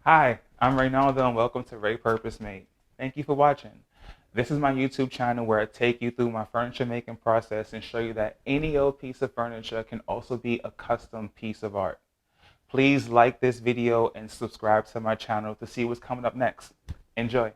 Hi, I'm Reynaldo and welcome to Ray Purpose Made. Thank you for watching. This is my YouTube channel where I take you through my furniture making process and show you that any old piece of furniture can also be a custom piece of art. Please like this video and subscribe to my channel to see what's coming up next. Enjoy.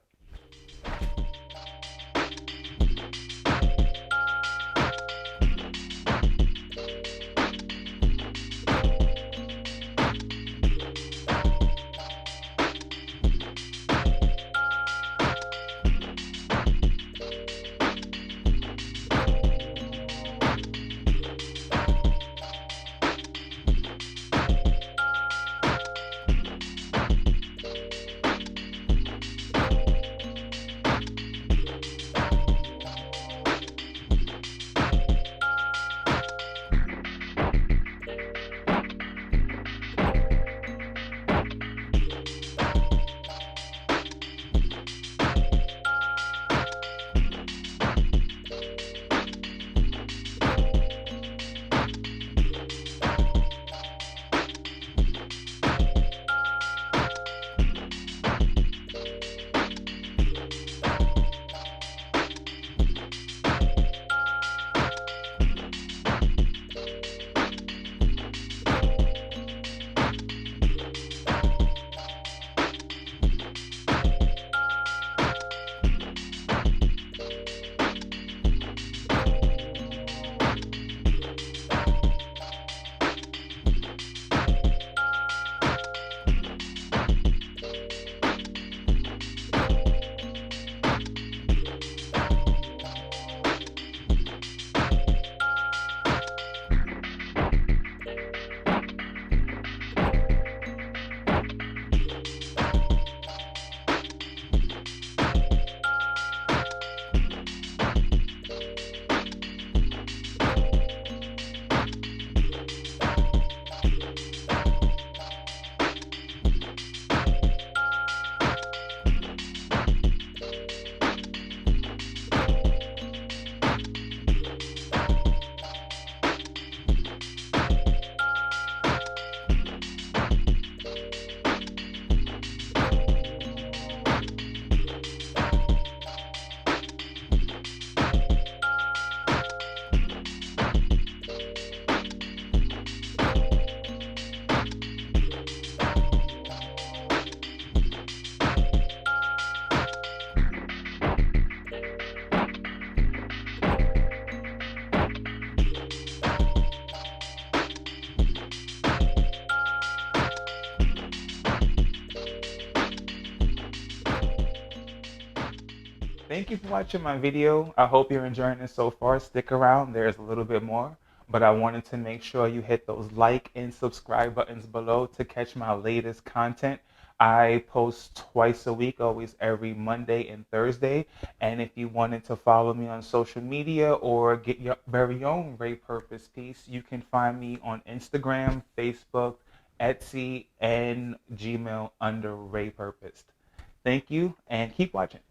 Thank you for watching my video. I hope you're enjoying it so far. Stick around, there's a little bit more. But I wanted to make sure you hit those like and subscribe buttons below to catch my latest content. I post twice a week, always every Monday and Thursday. And if you wanted to follow me on social media or get your very own Ray Purpose piece, you can find me on Instagram, Facebook, Etsy, and Gmail under Ray Purpose. Thank you and keep watching.